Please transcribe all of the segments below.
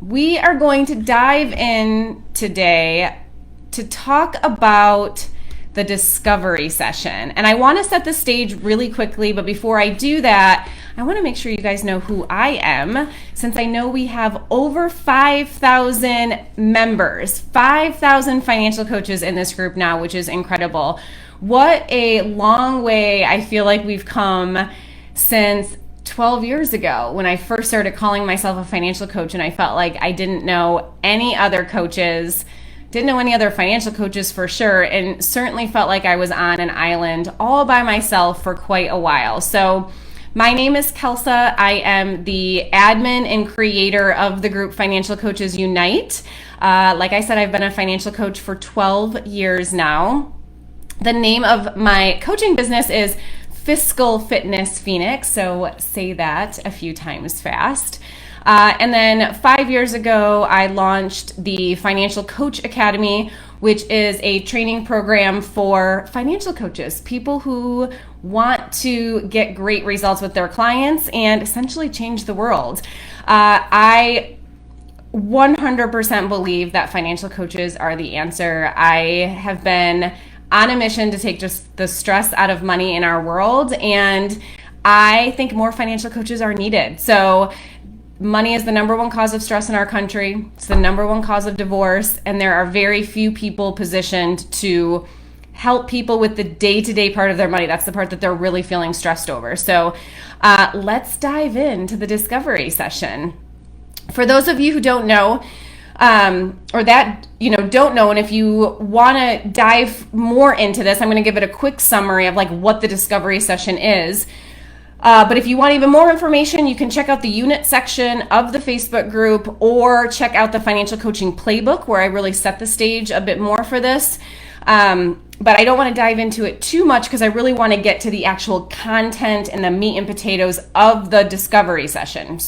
We are going to dive in today to talk about the discovery session. And I want to set the stage really quickly, but before I do that, I want to make sure you guys know who I am, since I know we have over 5,000 members, 5,000 financial coaches in this group now, which is incredible. What a long way I feel like we've come since 12 years ago when I first started calling myself a financial coach, and I felt like I didn't know any other coaches, didn't know any other financial coaches for sure, and certainly felt like I was on an island all by myself for quite a while. So my name is Kelsa. I am the admin and creator of the group Financial Coaches Unite. Like I said, I've been a financial coach for 12 years now. The name of my coaching business is Fiscal Fitness Phoenix, so say that a few times fast. And then 5 years ago, I launched the Financial Coach Academy, which is a training program for financial coaches, people who want to get great results with their clients and essentially change the world. I 100% believe that financial coaches are the answer. I have been on a mission to take just the stress out of money in our world, and I think more financial coaches are needed. So money is the number one cause of stress in our country. It's the number one cause of divorce, and there are very few people positioned to help people with the day-to-day part of their money. That's the part that they're really feeling stressed over. So let's dive into the discovery session. For those of you who don't know, or that don't know, and if you want to dive more into this, I'm going to give it a quick summary of like what the discovery session is. But if you want even more information, you can check out the unit section of the Facebook group, or check out the Financial Coaching Playbook, where I really set the stage a bit more for this. But I don't want to dive into it too much because I really want to get to the actual content and the meat and potatoes of the discovery session.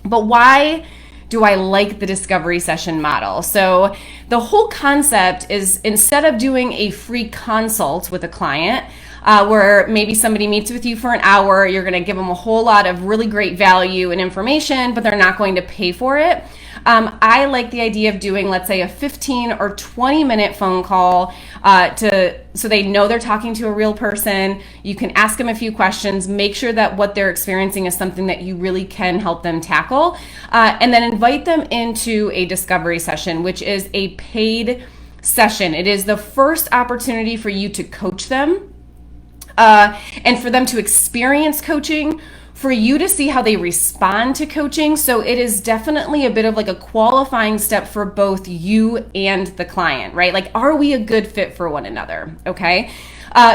But why do I like the discovery session model? So the whole concept is, instead of doing a free consult with a client, where maybe somebody meets with you for an hour, you're going to give them a whole lot of really great value and information, but they're not going to pay for it. I like the idea of doing, let's say, a 15 or 20 minute phone call so they know they're talking to a real person. You can ask them a few questions, make sure that what they're experiencing is something that you really can help them tackle, and then invite them into a discovery session, which is a paid session. It is the first opportunity for you to coach them, and for them to experience coaching, for you to see how they respond to coaching. So it is definitely a bit of like a qualifying step for both you and the client, right? Like, are we a good fit for one another? Okay.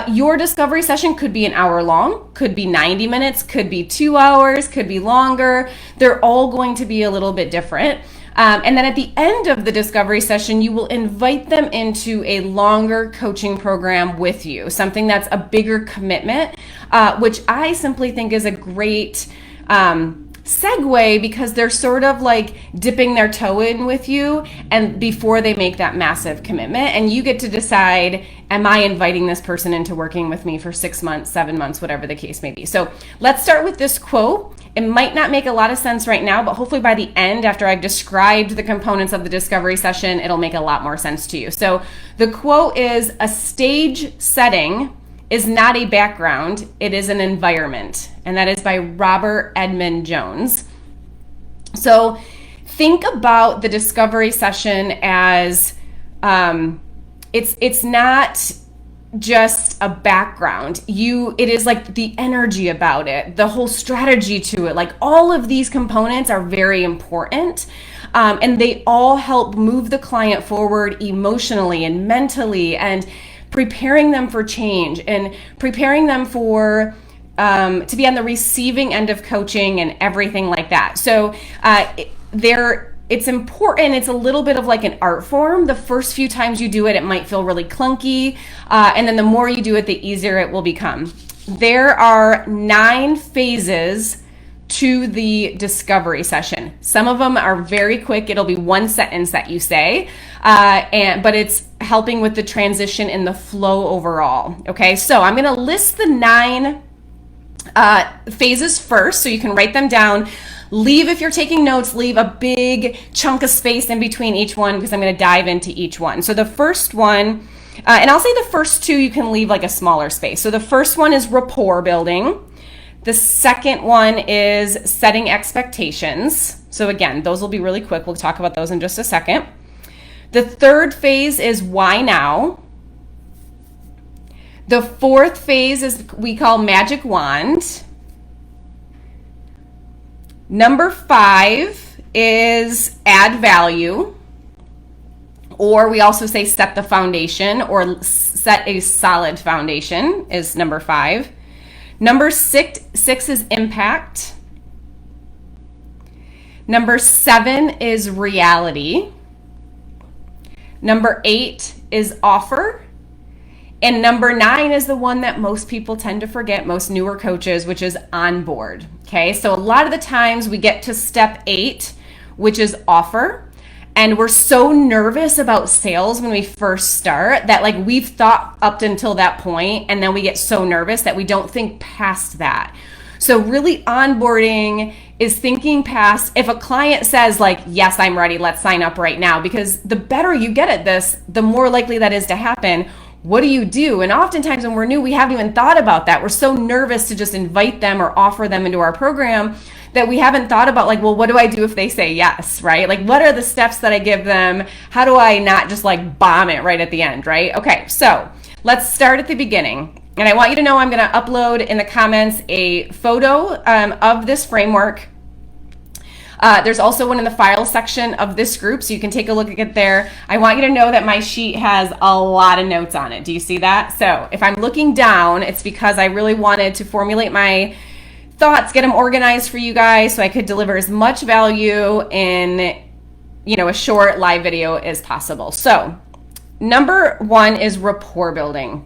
Your discovery session could be an hour long, could be 90 minutes, could be 2 hours, could be longer. They're all going to be a little bit different. And then at the end of the discovery session, you will invite them into a longer coaching program with you, something that's a bigger commitment, which I simply think is a great segue, because they're sort of like dipping their toe in with you, and before they make that massive commitment, and you get to decide, am I inviting this person into working with me for 6 months, 7 months, whatever the case may be. So let's start with this quote. It might not make a lot of sense right now, but hopefully by the end, after I've described the components of the discovery session, it'll make a lot more sense to you. So the quote is, "A stage setting is not a background, it is an environment." And that is by Robert Edmond Jones. So think about the discovery session as it's not just a background. It is like the energy about it, the whole strategy to it, like all of these components are very important, and they all help move the client forward emotionally and mentally, and preparing them for change and preparing them for to be on the receiving end of coaching and everything like that. So it's important. It's a little bit of like an art form. The first few times you do it, it might feel really clunky. And then the more you do it, the easier it will become. There are 9 phases to the discovery session. Some of them are very quick. It'll be one sentence that you say, but it's helping with the transition and the flow overall. Okay, so I'm going to list the 9 phases first, so you can write them down. leave, if you're taking notes, leave a big chunk of space in between each one because I'm going to dive into each one. So the first one, and I'll say the first two you can leave like a smaller space. So the first one is rapport building. The second one is setting expectations. So again, those will be really quick. We'll talk about those in just a second. The third phase is why now. The fourth phase is we call magic wand. Number 5 is add value, or we also say set the foundation, or set a solid foundation is number 5. Number 6 is impact. Number 7 is reality. Number 8 is offer. And number 9 is the one that most people tend to forget, most newer coaches, which is onboard. Okay, so a lot of the times we get to step 8, which is offer. And we're so nervous about sales when we first start that like we've thought up until that point, and then we get so nervous that we don't think past that. So really onboarding is thinking past, if a client says like, yes, I'm ready, let's sign up right now, because the better you get at this, the more likely that is to happen. What do you do? And oftentimes when we're new, we haven't even thought about that. We're so nervous to just invite them or offer them into our program that we haven't thought about like, well, what do I do if they say yes, right? Like, what are the steps that I give them? How do I not just like bomb it right at the end, right? Okay, so let's start at the beginning. And I want you to know I'm going to upload in the comments a photo of this framework. There's also one in the file section of this group, so you can take a look at it there. I want you to know that my sheet has a lot of notes on it. Do you see that? So if I'm looking down, it's because I really wanted to formulate my thoughts, get them organized for you guys so I could deliver as much value in, you know, a short live video as possible. So number 1 is rapport building.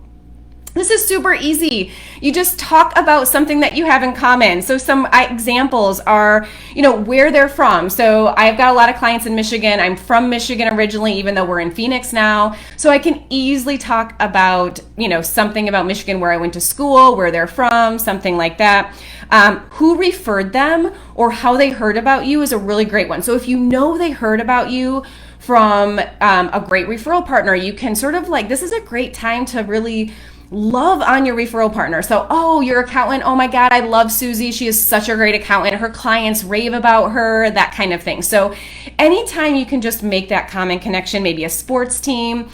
This is super easy. You just talk about something that you have in common. So some examples are, you know, where they're from. So I've got a lot of clients in Michigan. I'm from Michigan originally, even though we're in Phoenix now. So I can easily talk about, you know, something about Michigan, where I went to school, where they're from, something like that. Who referred them or how they heard about you is a really great one. So if you know they heard about you from a great referral partner, you can sort of like, this is a great time to really love on your referral partner. So, oh, your accountant, oh my God, I love Susie. She is such a great accountant. Her clients rave about her, that kind of thing. So anytime you can just make that common connection, maybe a sports team.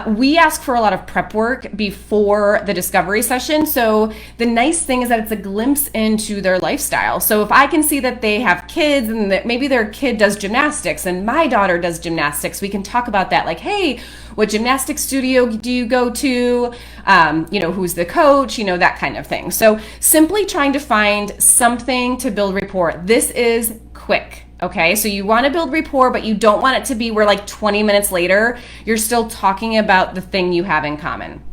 We ask for a lot of prep work before the discovery session. So the nice thing is that it's a glimpse into their lifestyle. So if I can see that they have kids and that maybe their kid does gymnastics and my daughter does gymnastics, we can talk about that. Like, hey, what gymnastics studio do you go to? You know, who's the coach? You know, that kind of thing. So simply trying to find something to build rapport. This is quick. Okay, so you want to build rapport, but you don't want it to be where like 20 minutes later, you're still talking about the thing you have in common.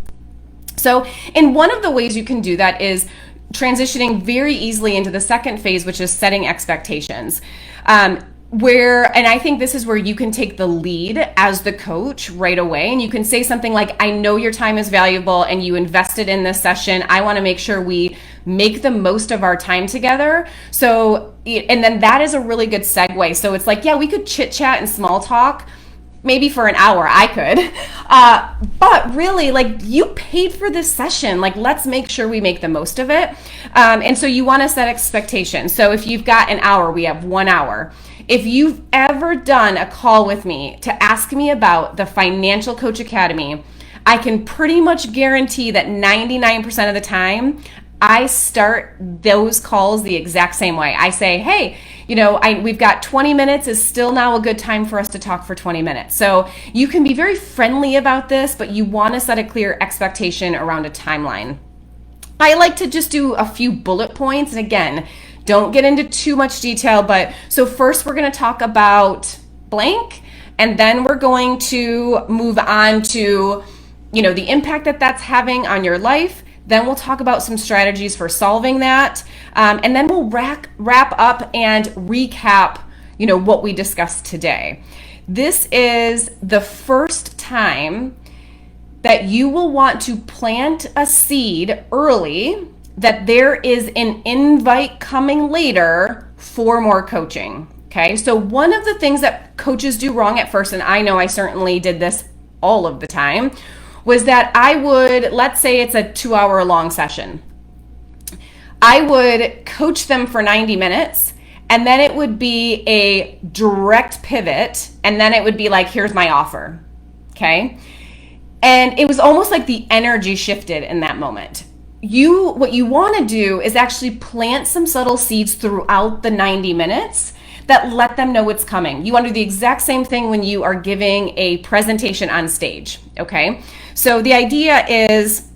So, and one of the ways you can do that is transitioning very easily into the second phase, which is setting expectations. And I think this is where you can take the lead as the coach right away, and you can say something like, I know your time is valuable and you invested in this session. I want to make sure we make the most of our time together. So, and then that is a really good segue. So it's like, yeah, we could chit chat and small talk maybe for an hour. I could, but really, like, you paid for this session. Like, let's make sure we make the most of it. And so you want to set expectations. So if you've got an hour, we have 1 hour. If you've ever done a call with me to ask me about the Financial Coach Academy, I can pretty much guarantee that 99% of the time, I start those calls the exact same way. I say, hey, you know, we've got 20 minutes. Is still now a good time for us to talk for 20 minutes? So you can be very friendly about this, but you want to set a clear expectation around a timeline. I like to just do a few bullet points. And again, don't get into too much detail, but so first we're going to talk about blank, and then we're going to move on to, you know, the impact that that's having on your life. Then we'll talk about some strategies for solving that. And then we'll wrap up and recap, you know, what we discussed today. This is the first time that you will want to plant a seed early that there is an invite coming later for more coaching. Okay, so one of the things that coaches do wrong at first, and I know I certainly did this all of the time, was that I would, let's say it's a 2-hour long session. I would coach them for 90 minutes, and then it would be a direct pivot, and then it would be like, here's my offer. Okay, and it was almost like the energy shifted in that moment. What you want to do is actually plant some subtle seeds throughout the 90 minutes that let them know what's coming. You want to do the exact same thing when you are giving a presentation on stage, okay? So the idea is,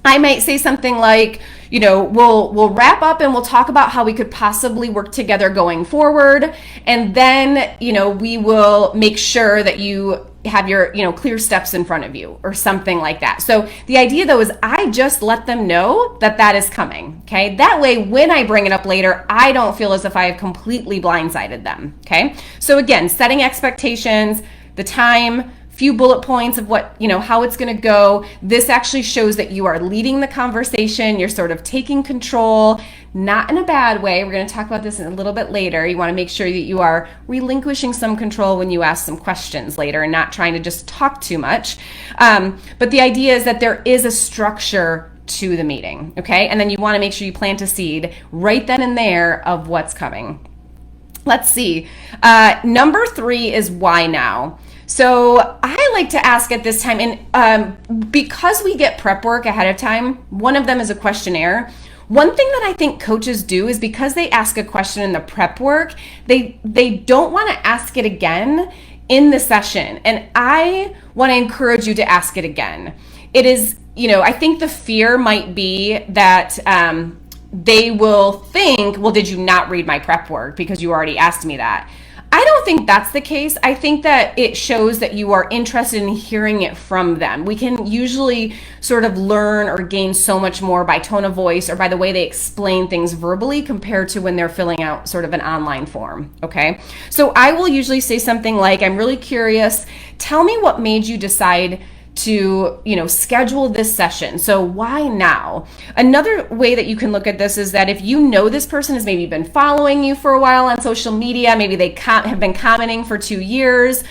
I might say something like, you know, we'll wrap up and we'll talk about how we could possibly work together going forward. And then, you know, we will make sure that you have your, you know, clear steps in front of you or something like that. So the idea though is I just let them know that that is coming. Okay. That way, when I bring it up later, I don't feel as if I have completely blindsided them. Okay. So again, setting expectations, the time, few bullet points of what, you know, how it's going to go. This actually shows that you are leading the conversation. You're sort of taking control, not in a bad way. We're going to talk about this a little bit later. You want to make sure that you are relinquishing some control when you ask some questions later and not trying to just talk too much. But the idea is that there is a structure to the meeting. Okay. And then you want to make sure you plant a seed right then and there of what's coming. Let's see. Number 3 is why now? So I like to ask at this time, and because we get prep work ahead of time, one of them is a questionnaire. One thing that I think coaches do is because they ask a question in the prep work, they don't want to ask it again in the session. And I want to encourage you to ask it again. It is, you know, I think the fear might be that they will think, well, did you not read my prep work because you already asked me that? I don't think that's the case. I think that it shows that you are interested in hearing it from them. We can usually sort of learn or gain so much more by tone of voice or by the way they explain things verbally compared to when they're filling out sort of an online form, okay? So I will usually say something like, I'm really curious, tell me what made you decide to, you know, schedule this session. So why now? Another way that you can look at this is that if you know this person has maybe been following you for a while on social media, maybe they have been commenting for 2 years,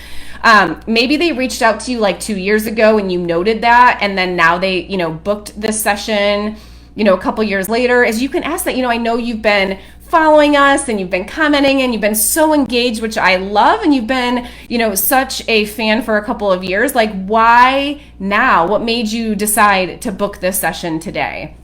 maybe they reached out to you like 2 years ago and you noted that, and then now they, you know, booked this session, you know, a couple years later, is you can ask that, you know, I know you've been following us and you've been commenting and you've been so engaged, which I love, and you've been, you know, such a fan for a couple of years. Like, why now? What made you decide to book this session today?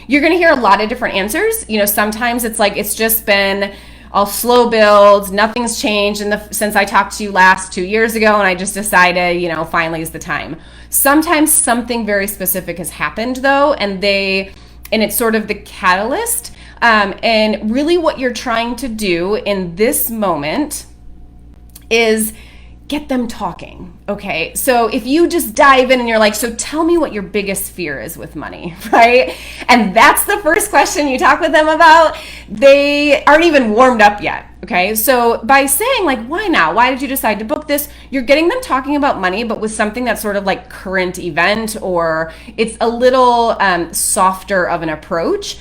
You're going to hear a lot of different answers. You know, sometimes it's like, it's just been all slow builds, nothing's changed since I talked to you last 2 years ago, and I just decided, you know, finally is the time. Sometimes something very specific has happened though, and it's sort of the catalyst. And really what you're trying to do in this moment is get them talking, okay? So if you just dive in and you're like, so tell me what your biggest fear is with money, right? And that's the first question you talk with them about, they aren't even warmed up yet, okay? So by saying like, why now? Why did you decide to book this? You're getting them talking about money, but with something that's sort of like current event, or it's a little softer of an approach,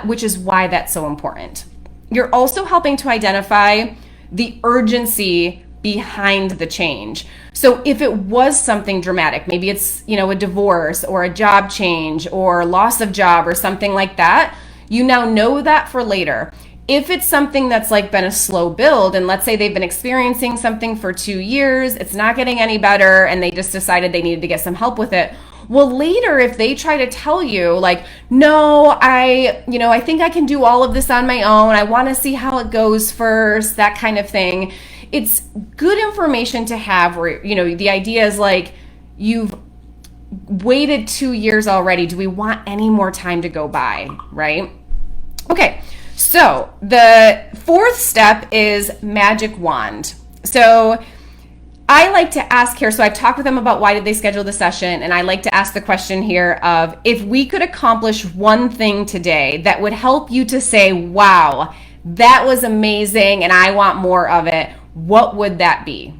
which is why that's so important. You're also helping to identify the urgency behind the change. So if it was something dramatic, maybe it's, you know, a divorce or a job change or loss of job or something like that, you now know that for later. If it's something that's like been a slow build, and let's say they've been experiencing something for 2 years, it's not getting any better, and they just decided they needed to get some help with it. Well, later, if they try to tell you like, no, I think I can do all of this on my own, I want to see how it goes first, that kind of thing. It's good information to have where, you know, the idea is like, you've waited 2 years already. Do we want any more time to go by, right? Okay, so the 4th step is magic wand. So I like to ask here, so I've talked with them about why did they schedule the session, and I like to ask the question here of, if we could accomplish one thing today that would help you to say, wow, that was amazing and I want more of it, what would that be?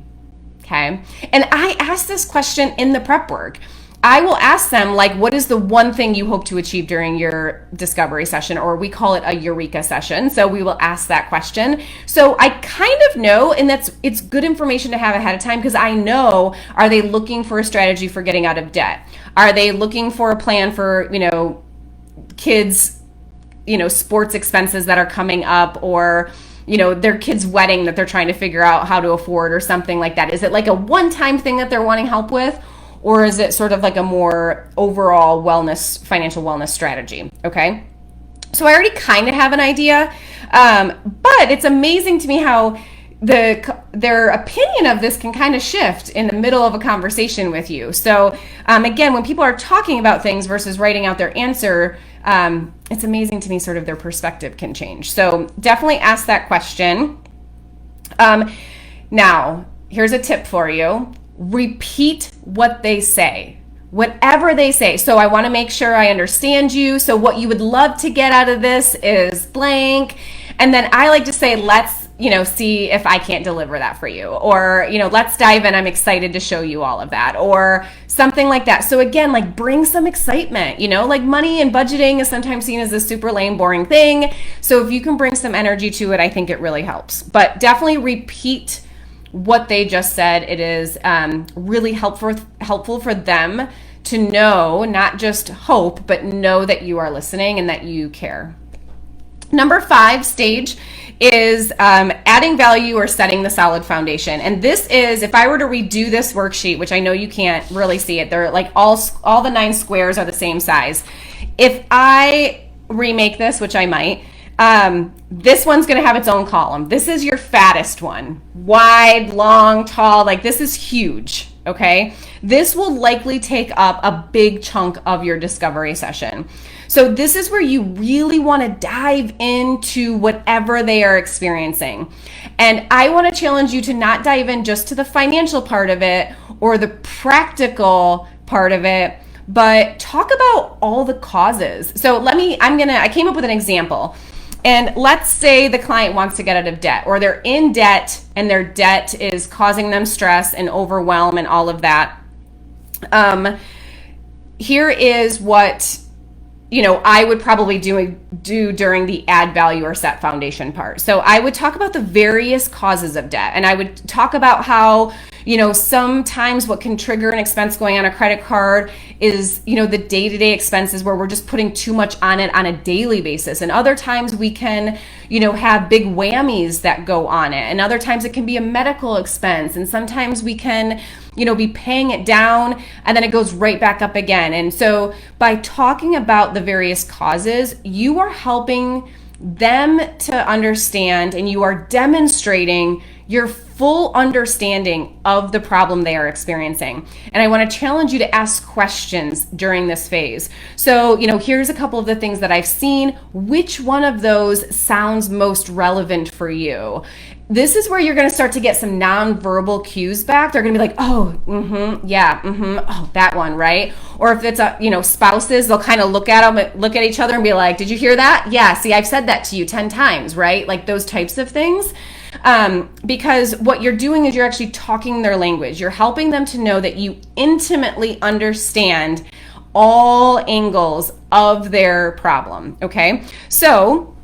Okay. And I asked this question in the prep work. I will ask them, like, what is the one thing you hope to achieve during your discovery session? Or we call it a Eureka session. So we will ask that question. So I kind of know, and it's good information to have ahead of time, because I know, are they looking for a strategy for getting out of debt? Are they looking for a plan for, kids, sports expenses that are coming up, or their kid's wedding that they're trying to figure out how to afford, or something like that? Is it like a one-time thing that they're wanting help with? Or is it sort of like a more overall financial wellness strategy? Okay. So I already kind of have an idea, but it's amazing to me how their opinion of this can kind of shift in the middle of a conversation with you. So again, when people are talking about things versus writing out their answer, it's amazing to me sort of their perspective can change. So definitely ask that question. Now, here's a tip for you. Repeat what they say, whatever they say. So I want to make sure I understand you. So what you would love to get out of this is blank. And then I like to say, let's, see if I can't deliver that for you, or, let's dive in. I'm excited to show you all of that, or something like that. So again, like, bring some excitement, like money and budgeting is sometimes seen as a super lame, boring thing. So if you can bring some energy to it, I think it really helps. But definitely repeat what they just said. It is really helpful for them to know, not just hope, but know that you are listening and that you care. Number 5 stage is adding value or setting the solid foundation. And this is, if I were to redo this worksheet, which I know you can't really see it, they're like all the 9 squares are the same size. If I remake this, which I might, this one's going to have its own column. This is your fattest one. Wide, long, tall, like this is huge. Okay. This will likely take up a big chunk of your discovery session. So this is where you really want to dive into whatever they are experiencing. And I want to challenge you to not dive in just to the financial part of it or the practical part of it, but talk about all the causes. So I came up with an example. And let's say the client wants to get out of debt, or they're in debt and their debt is causing them stress and overwhelm and all of that. Here is what I would probably do during the add value or set foundation part. So I would talk about the various causes of debt, and I would talk about how sometimes what can trigger an expense going on a credit card is, the day-to-day expenses where we're just putting too much on it on a daily basis. And other times we can, have big whammies that go on it. And other times it can be a medical expense. And sometimes we can, be paying it down and then it goes right back up again. And so by talking about the various causes, you are helping them to understand, and you are demonstrating your full understanding of the problem they are experiencing. And I want to challenge you to ask questions during this phase. So, here's a couple of the things that I've seen. Which one of those sounds most relevant for you? This is where you're going to start to get some nonverbal cues back. They're going to be like, oh, yeah, oh, that one, right? Or if it's spouses, they'll kind of look at each other and be like, did you hear that? Yeah, see, I've said that to you 10 times, right? Like those types of things. Because what you're doing is you're actually talking their language. You're helping them to know that you intimately understand all angles of their problem, okay? So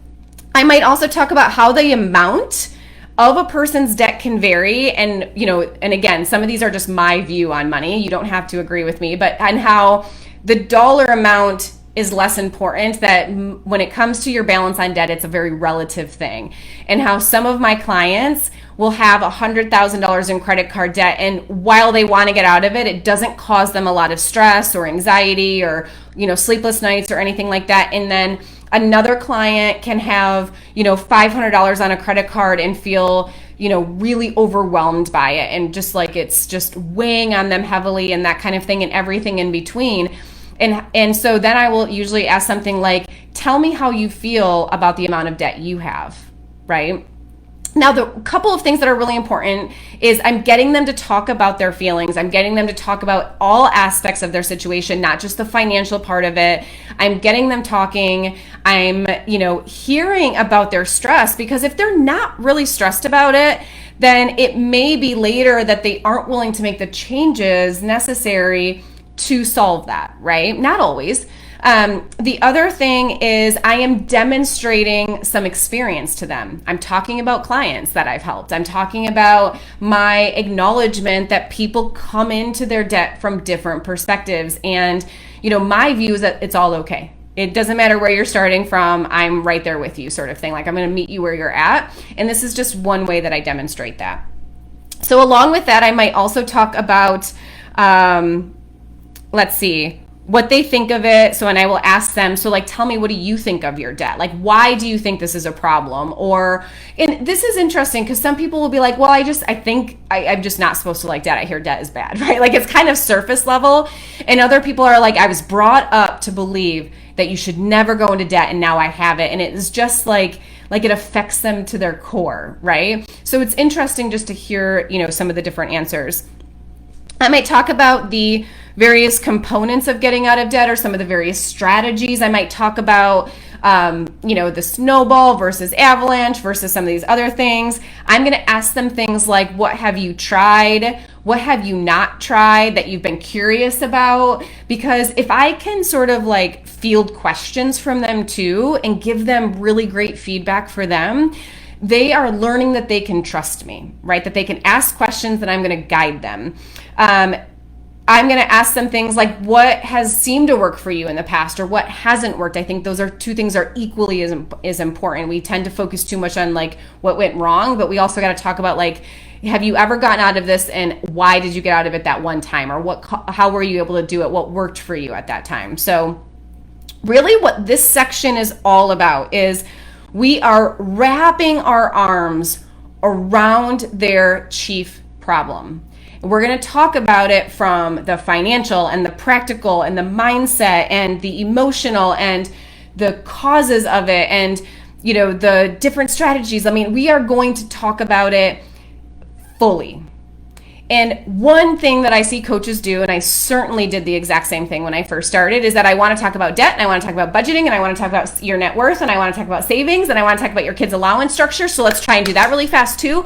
I might also talk about how the amount of a person's debt can vary. And, and again, some of these are just my view on money. You don't have to agree with me, and how the dollar amount is less important, that when it comes to your balance on debt, it's a very relative thing. And how some of my clients will have $100,000 in credit card debt, and while they want to get out of it, it doesn't cause them a lot of stress or anxiety or, sleepless nights or anything like that. And then another client can have, $500 on a credit card and feel, really overwhelmed by it, and just like it's just weighing on them heavily and that kind of thing, and everything in between. And so then I will usually ask something like, tell me how you feel about the amount of debt you have, right? Now, the couple of things that are really important is I'm getting them to talk about their feelings. I'm getting them to talk about all aspects of their situation, not just the financial part of it. I'm getting them talking. I'm, hearing about their stress, because if they're not really stressed about it, then it may be later that they aren't willing to make the changes necessary to solve that, right? Not always. The other thing is I am demonstrating some experience to them. I'm talking about clients that I've helped. I'm talking about my acknowledgement that people come into their debt from different perspectives. And, my view is that it's all okay. It doesn't matter where you're starting from. I'm right there with you, sort of thing. Like, I'm going to meet you where you're at. And this is just one way that I demonstrate that. So along with that, I might also talk about, what they think of it. So, and I will ask them, so like, tell me, what do you think of your debt? Like, why do you think this is a problem? And this is interesting because some people will be like, well, I think I'm just not supposed to like debt. I hear debt is bad, right? Like, it's kind of surface level. And other people are like, I was brought up to believe that you should never go into debt, and now I have it. And it is just like it affects them to their core, right? So it's interesting just to hear, some of the different answers. I might talk about the various components of getting out of debt or some of the various strategies. I might talk about, the snowball versus avalanche versus some of these other things. I'm going to ask them things like, what have you tried? What have you not tried that you've been curious about? Because if I can sort of like field questions from them too and give them really great feedback for them, they are learning that they can trust me, right? That they can ask questions, that I'm going to guide them. I'm going to ask them things like, what has seemed to work for you in the past or what hasn't worked? I think those are two things are equally as important. We tend to focus too much on like what went wrong, but we also got to talk about like, have you ever gotten out of this and why did you get out of it that one time? Or how were you able to do it? What worked for you at that time? So really what this section is all about is we are wrapping our arms around their chief problem. We're going to talk about it from the financial and the practical and the mindset and the emotional and the causes of it and, the different strategies. I mean, we are going to talk about it fully. And one thing that I see coaches do, and I certainly did the exact same thing when I first started, is that I want to talk about debt and I want to talk about budgeting and I want to talk about your net worth and I want to talk about savings and I want to talk about your kids' allowance structure. So let's try and do that really fast too.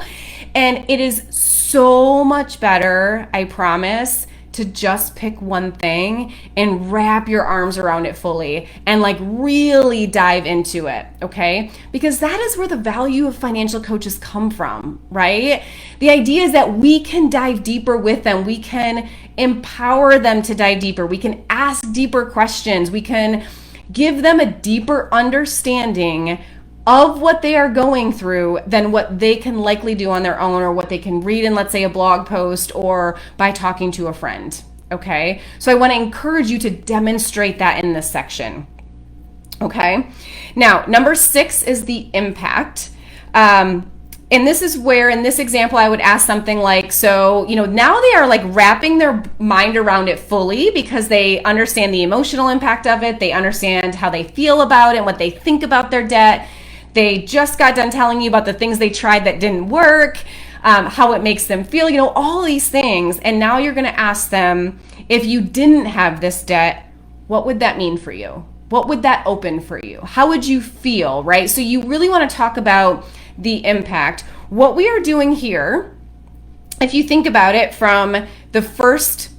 And it is so much better, I promise, to just pick one thing and wrap your arms around it fully and like really dive into it, okay? Because that is where the value of financial coaches come from, right? The idea is that we can dive deeper with them. We can empower them to dive deeper. We can ask deeper questions. We can give them a deeper understanding of what they are going through than what they can likely do on their own or what they can read in, let's say, a blog post or by talking to a friend, okay? So I want to encourage you to demonstrate that in this section, okay? Now, number 6 is the impact. And this is where, in this example, I would ask something like, so, now they are like wrapping their mind around it fully because they understand the emotional impact of it. They understand how they feel about it and what they think about their debt. They just got done telling you about the things they tried that didn't work, how it makes them feel, all these things. And now you're going to ask them, if you didn't have this debt, what would that mean for you? What would that open for you? How would you feel, right? So you really want to talk about the impact. What we are doing here, if you think about it from the first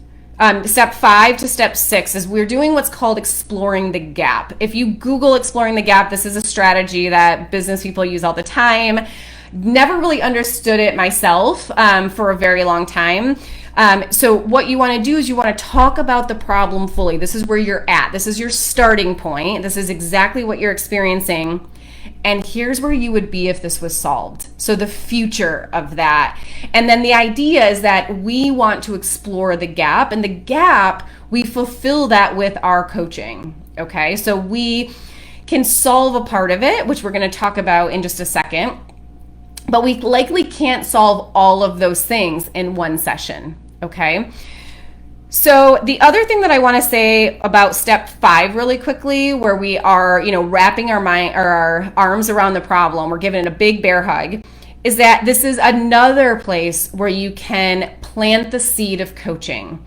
step 5 to step 6, is we're doing what's called exploring the gap. If you Google exploring the gap, this is a strategy that business people use all the time. Never really understood it myself for a very long time. So what you want to do is you want to talk about the problem fully. This is where you're at. This is your starting point. This is exactly what you're experiencing. And here's where you would be if this was solved. So the future of that. And then the idea is that we want to explore the gap, and the gap, we fulfill that with our coaching. Okay, so we can solve a part of it, which we're going to talk about in just a second, but we likely can't solve all of those things in one session. Okay. So the other thing that I want to say about step 5 really quickly, where we are, wrapping our mind or our arms around the problem, we're giving it a big bear hug, is that this is another place where you can plant the seed of coaching.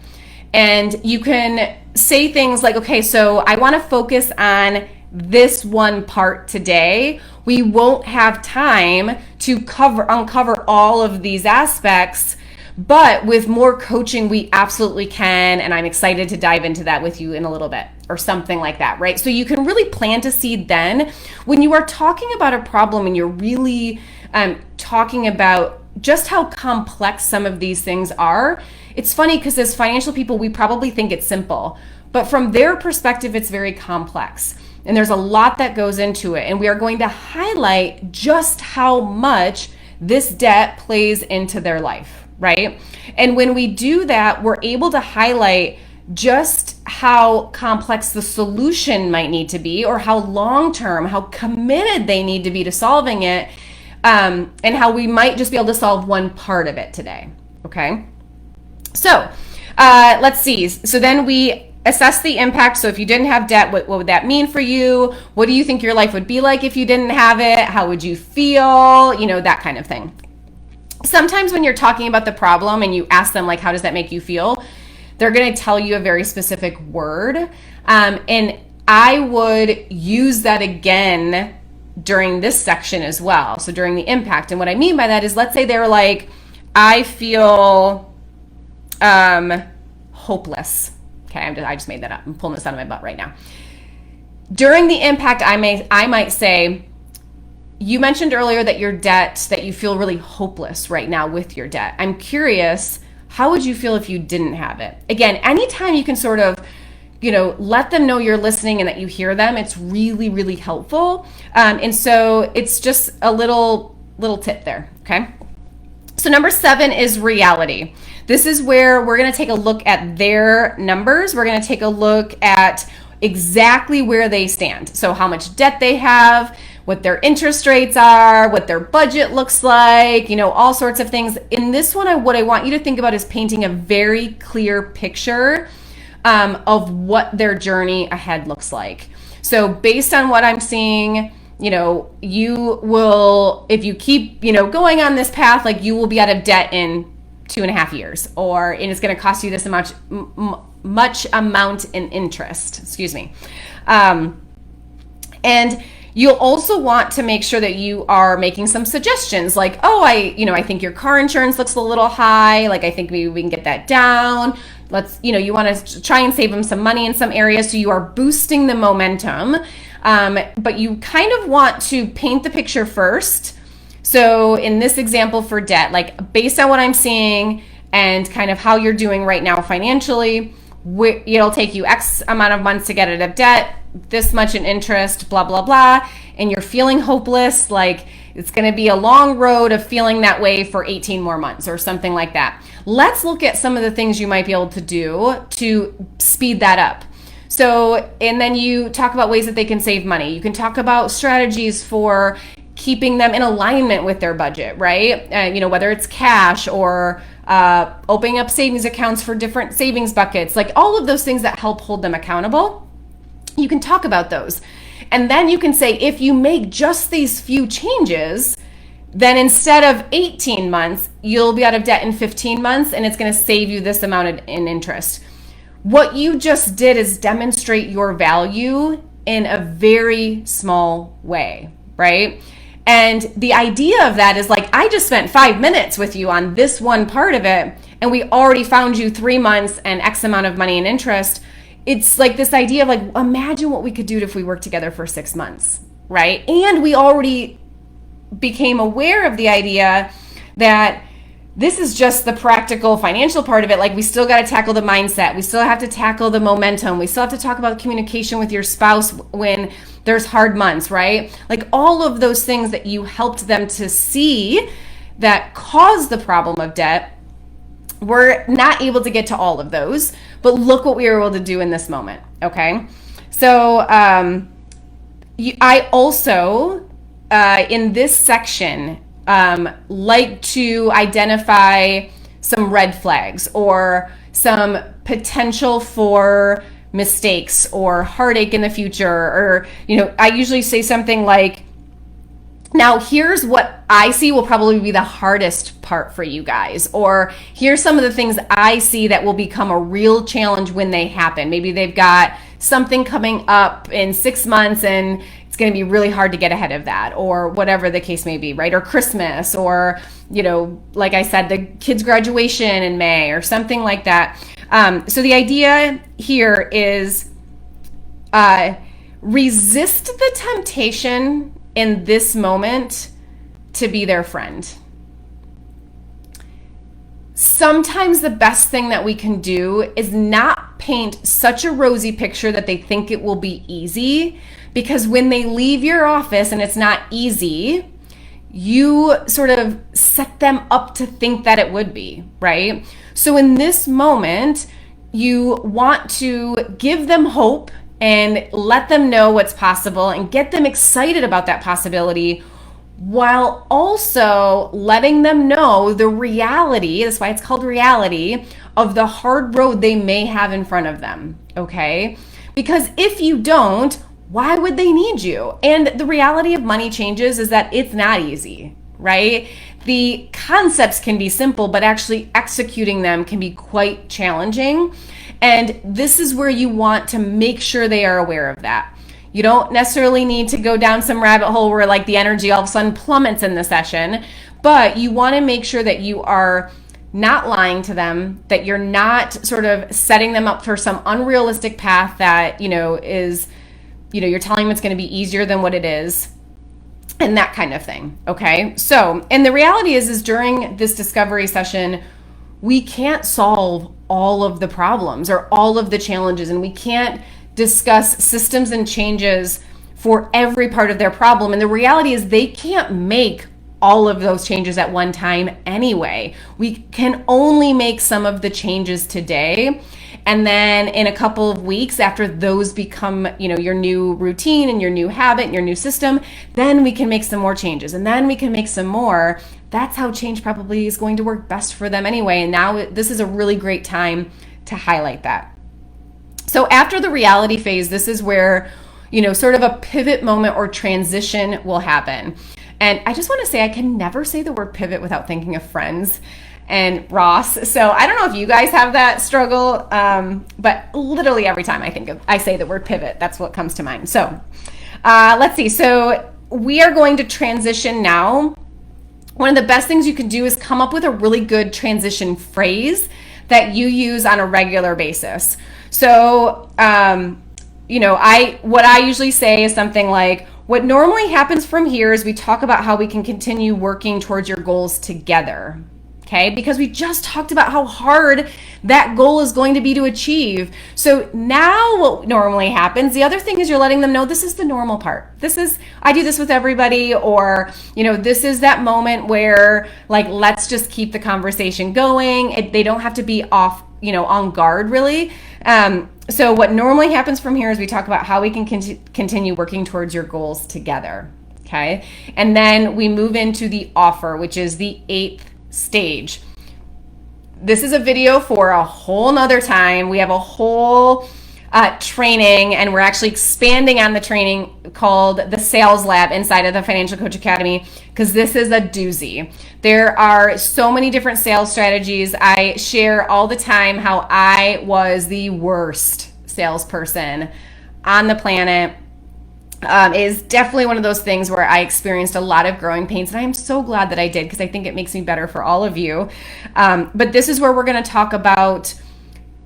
And you can say things like, okay, so I want to focus on this one part today. We won't have time to uncover all of these aspects, But with more coaching, we absolutely can. And I'm excited to dive into that with you in a little bit or something like that, right? So you can really plant a seed then when you are talking about a problem and you're really talking about just how complex some of these things are. It's funny because as financial people, we probably think it's simple, but from their perspective, it's very complex. And there's a lot that goes into it. And we are going to highlight just how much this debt plays into their life, right? And when we do that, we're able to highlight just how complex the solution might need to be, or how long-term, how committed they need to be to solving it, and how we might just be able to solve one part of it today, okay? So let's see. So then we assess the impact. So if you didn't have debt, what would that mean for you? What do you think your life would be like if you didn't have it? How would you feel? You know, that kind of thing. Sometimes when you're talking about the problem and you ask them, like, how does that make you feel? They're going to tell you a very specific word. And I would use that again during this section as well. So during the impact. And what I mean by that is, let's say they were like, I feel hopeless. Okay, I just made that up. I'm pulling this out of my butt right now. During the impact, I might say, you mentioned earlier that your debt, that you feel really hopeless right now with your debt. I'm curious, how would you feel if you didn't have it? Again, anytime you can sort of, you know, let them know you're listening and that you hear them, it's really, really helpful. And so it's just a little tip there, okay? So number 7 is reality. This is where we're going to take a look at their numbers. We're going to take a look at exactly where they stand. So how much debt they have, what their interest rates are, what their budget looks like, you know, all sorts of things. In this one, what I want you to think about is painting a very clear picture of what their journey ahead looks like. So based on what I'm seeing, you know, you will, if you keep, you know, going on this path, like you will be out of debt in 2.5 years, and it's going to cost you this much amount in interest, excuse me. And you'll also want to make sure that you are making some suggestions like, oh, I think your car insurance looks a little high. Like, I think maybe we can get that down. You want to try and save them some money in some areas. So you are boosting the momentum. But you kind of want to paint the picture first. So in this example for debt, like based on what I'm seeing and kind of how you're doing right now financially, it'll take you X amount of months to get out of debt, this much in interest, blah, blah, blah. And you're feeling hopeless, like it's going to be a long road of feeling that way for 18 more months or something like that. Let's look at some of the things you might be able to do to speed that up. So, and then you talk about ways that they can save money. You can talk about strategies for keeping them in alignment with their budget, right? Whether it's cash or opening up savings accounts for different savings buckets, like all of those things that help hold them accountable. You can talk about those. And then you can say, if you make just these few changes, then instead of 18 months, you'll be out of debt in 15 months, and it's going to save you this amount in interest. What you just did is demonstrate your value in a very small way, right? And the idea of that is like, I just spent 5 minutes with you on this one part of it, and we already found you 3 months and X amount of money in interest. It's like this idea of like, imagine what we could do if we worked together for 6 months, right? And we already became aware of the idea that this is just the practical financial part of it. Like, we still got to tackle the mindset. We still have to tackle the momentum. We still have to talk about communication with your spouse when there's hard months, right? Like all of those things that you helped them to see that caused the problem of debt. We're not able to get to all of those, but look what we were able to do in this moment, okay? So I also, in this section, like to identify some red flags or some potential for mistakes or heartache in the future. Or, I usually say something like, now here's what I see will probably be the hardest part for you guys, or here's some of the things I see that will become a real challenge when they happen. Maybe they've got something coming up in 6 months and it's going to be really hard to get ahead of that, or whatever the case may be, right? Or Christmas, or, like I said, the kids' graduation in May, or something like that. So the idea here is resist the temptation in this moment to be their friend. Sometimes the best thing that we can do is not paint such a rosy picture that they think it will be easy, because when they leave your office and it's not easy, you sort of set them up to think that it would be, right? So in this moment, you want to give them hope and let them know what's possible and get them excited about that possibility, while also letting them know the reality, that's why it's called reality, of the hard road they may have in front of them, okay? Because if you don't, why would they need you? And the reality of money changes is that it's not easy, right? The concepts can be simple, but actually executing them can be quite challenging. And this is where you want to make sure they are aware of that. You don't necessarily need to go down some rabbit hole where like the energy all of a sudden plummets in the session, but you want to make sure that you are not lying to them, that you're not sort of setting them up for some unrealistic path that, is, you're telling them it's going to be easier than what it is, and that kind of thing. Okay. So, and the reality is during this discovery session, we can't solve all of the problems or all of the challenges, and we can't discuss systems and changes for every part of their problem. And the reality is they can't make all of those changes at one time anyway. We can only make some of the changes today. And then in a couple of weeks, after those become, your new routine and your new habit and your new system, then we can make some more changes, and then we can make some more. That's how change probably is going to work best for them anyway. And now this is a really great time to highlight that. So after the reality phase, this is where, sort of a pivot moment or transition will happen. And I just want to say, I can never say the word pivot without thinking of Friends and Ross. So I don't know if you guys have that struggle, but literally every time I say the word pivot, that's what comes to mind. So let's see. So we are going to transition now. One of the best things you can do is come up with a really good transition phrase that you use on a regular basis. So, what I usually say is something like, what normally happens from here is we talk about how we can continue working towards your goals together. Okay, because we just talked about how hard that goal is going to be to achieve. So now what normally happens, the other thing is you're letting them know this is the normal part. I do this with everybody, or, this is that moment where let's just keep the conversation going. They don't have to be off, on guard really. So what normally happens from here is we talk about how we can continue working towards your goals together. Okay. And then we move into the offer, which is the 8th stage. This is a video for a whole nother time. We have a whole training, and we're actually expanding on the training called the Sales Lab inside of the Financial Coach Academy, because this is a doozy. There are so many different sales strategies. I share all the time how I was the worst salesperson on the planet. Is definitely one of those things where I experienced a lot of growing pains, and I am so glad that I did, because I think it makes me better for all of you. But this is where we're going to talk about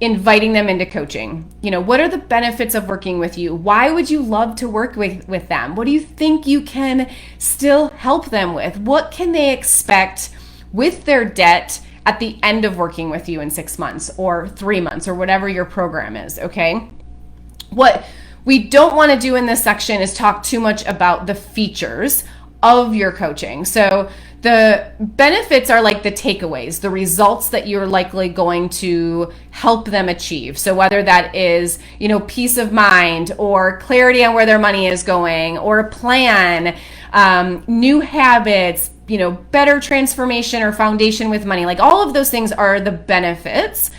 inviting them into coaching. What are the benefits of working with you? Why would you love to work with them? What do you think you can still help them with? What can they expect with their debt at the end of working with you in 6 months or 3 months or whatever your program is, okay? What we don't want to do in this section is talk too much about the features of your coaching. So the benefits are like the takeaways, the results that you're likely going to help them achieve. So whether that is, peace of mind or clarity on where their money is going, or a plan, new habits, better transformation or foundation with money, all of those things are the benefits.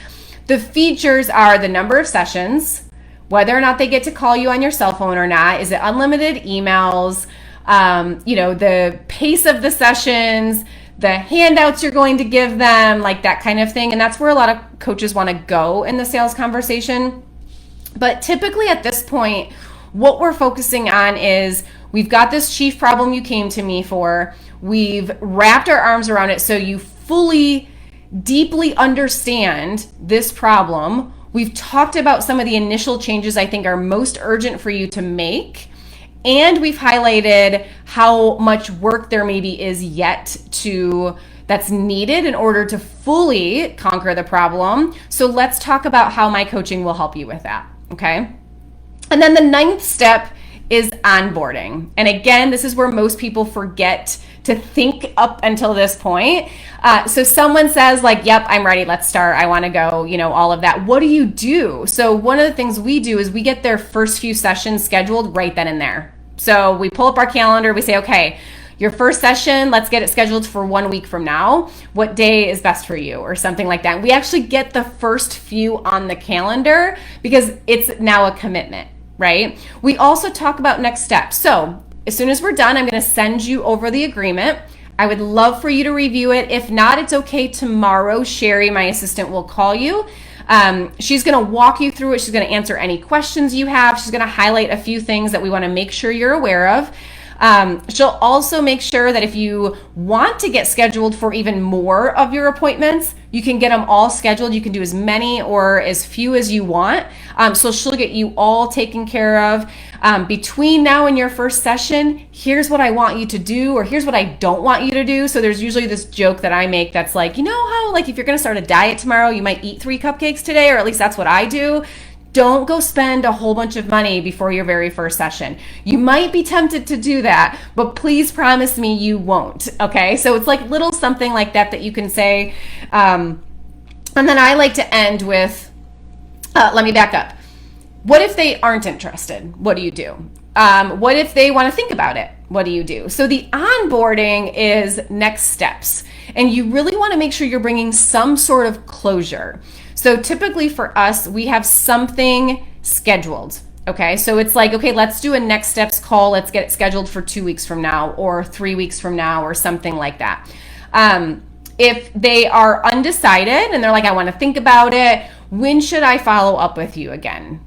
The features are the number of sessions, whether or not they get to call you on your cell phone or not. Is it unlimited emails? The pace of the sessions, the handouts you're going to give them, that kind of thing. And that's where a lot of coaches want to go in the sales conversation. But typically at this point, what we're focusing on is We've got this chief problem you came to me for. We've wrapped our arms around it so you fully, deeply understand this problem. We've talked about some of the initial changes I think are most urgent for you to make. And we've highlighted how much work there maybe is yet that's needed in order to fully conquer the problem. So let's talk about how my coaching will help you with that, okay? And then the 9th step is onboarding. And again, this is where most people forget to think up until this point. So someone says like, yep, I'm ready, let's start, I wanna go, all of that. What do you do? So one of the things we do is we get their first few sessions scheduled right then and there. So we pull up our calendar, we say, okay, your first session, let's get it scheduled for 1 week from now. What day is best for you, or something like that. We actually get the first few on the calendar because it's now a commitment, right? We also talk about next steps. So as soon as we're done, I'm going to send you over the agreement. I would love for you to review it. If not, it's okay. Tomorrow, Sherry, my assistant, will call you. She's going to walk you through it. She's going to answer any questions you have. She's going to highlight a few things that we want to make sure you're aware of. She'll also make sure that if you want to get scheduled for even more of your appointments, you can get them all scheduled. You can do as many or as few as you want. So she'll get you all taken care of. Between now and your first session, here's what I want you to do, or here's what I don't want you to do. So there's usually this joke that I make that's like, how like if you're going to start a diet tomorrow, you might eat 3 cupcakes today, or at least that's what I do. Don't go spend a whole bunch of money before your very first session. You might be tempted to do that, but please promise me you won't, okay? So it's like little something like that you can say. And then I like to end with, let me back up. What if they aren't interested? What do you do? What if they want to think about it? What do you do? So the onboarding is next steps. And you really want to make sure you're bringing some sort of closure. So typically for us, we have something scheduled. Okay, so it's like, okay, let's do a next steps call. Let's get it scheduled for 2 weeks from now or 3 weeks from now or something like that. If they are undecided and they're like, I want to think about it, when should I follow up with you again?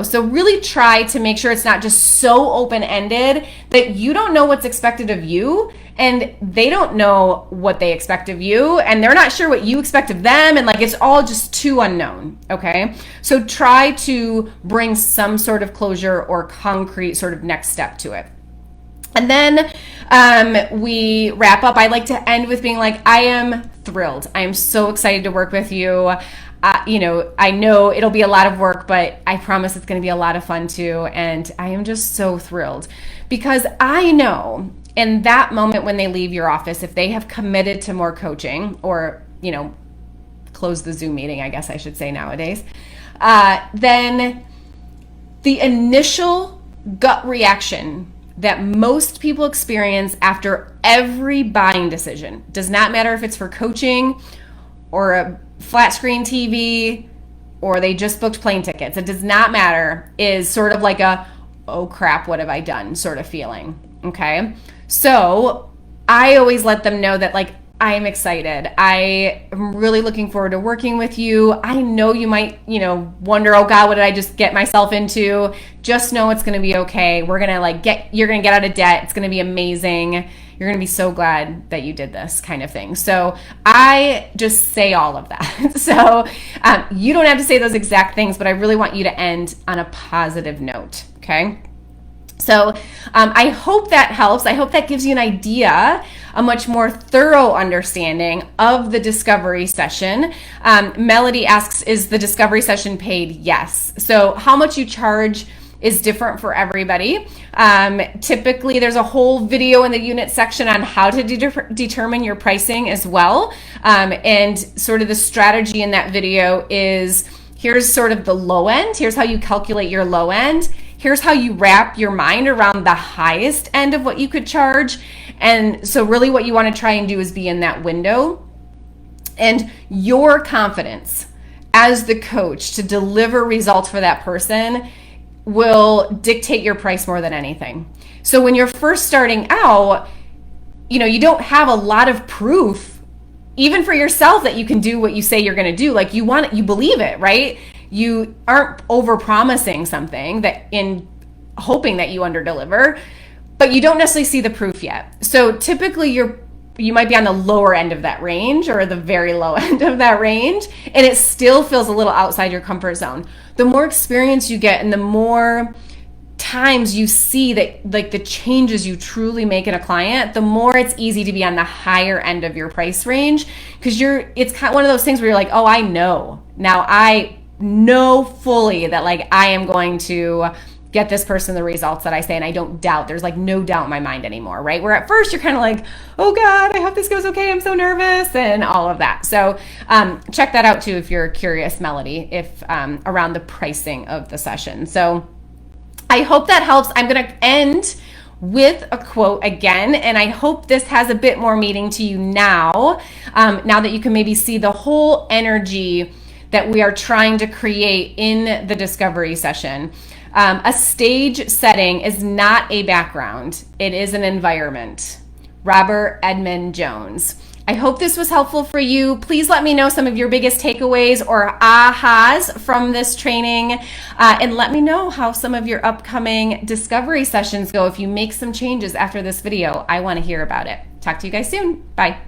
So really try to make sure it's not just so open-ended that you don't know what's expected of you and they don't know what they expect of you and they're not sure what you expect of them, and like it's all just too unknown, okay? So try to bring some sort of closure or concrete sort of next step to it. And then we wrap up. I like to end with being like, I am thrilled. I am so excited to work with you. I know it'll be a lot of work, but I promise it's going to be a lot of fun too. And I am just so thrilled because I know in that moment when they leave your office, if they have committed to more coaching or, close the Zoom meeting, I guess I should say nowadays, then the initial gut reaction that most people experience after every buying decision, does not matter if it's for coaching or a flat screen TV or they just booked plane tickets, it does not matter, is sort of like a, oh crap, what have I done sort of feeling, okay? So I always let them know that like, I am excited. I am really looking forward to working with you. I know you might, wonder, oh God, what did I just get myself into? Just know it's going to be okay. We're going to you're going to get out of debt. It's going to be amazing. You're going to be so glad that you did this kind of thing. So I just say all of that. So you don't have to say those exact things, but I really want you to end on a positive note. Okay. So I hope that helps. I hope that gives you an idea, a much more thorough understanding of the discovery session. Melody asks, is the discovery session paid? Yes. So how much you charge is different for everybody. Typically, there's a whole video in the unit section on how to determine your pricing as well. And sort of the strategy in that video is, here's sort of the low end. Here's how you calculate your low end. Here's how you wrap your mind around the highest end of what you could charge. And so really what you want to try and do is be in that window. And your confidence as the coach to deliver results for that person will dictate your price more than anything. So when you're first starting out, you don't have a lot of proof, even for yourself, that you can do what you say you're going to do. Like you believe it, right? You aren't over promising something that in hoping that you underdeliver. but you don't necessarily see the proof yet. So typically you might be on the lower end of that range or the very low end of that range, and it still feels a little outside your comfort zone. The more experience you get and the more times you see that, like, the changes you truly make in a client, the more it's easy to be on the higher end of your price range, because it's kind of one of those things where you're like, oh, I know fully that, like, I am going to get this person the results that I say, and I don't doubt. There's like no doubt in my mind anymore, right? Where at first you're kind of like, oh God, I hope this goes okay, I'm so nervous, and all of that. So check that out too if you're curious, Melody, if around the pricing of the session. So I hope that helps. I'm going to end with a quote again, and I hope this has a bit more meaning to you now, now that you can maybe see the whole energy that we are trying to create in the discovery session. A stage setting is not a background, it is an environment. Robert Edmund Jones. I hope this was helpful for you. Please let me know some of your biggest takeaways or ahas from this training, and let me know how some of your upcoming discovery sessions go. If you make some changes after this video, I want to hear about it. Talk to you guys soon. Bye.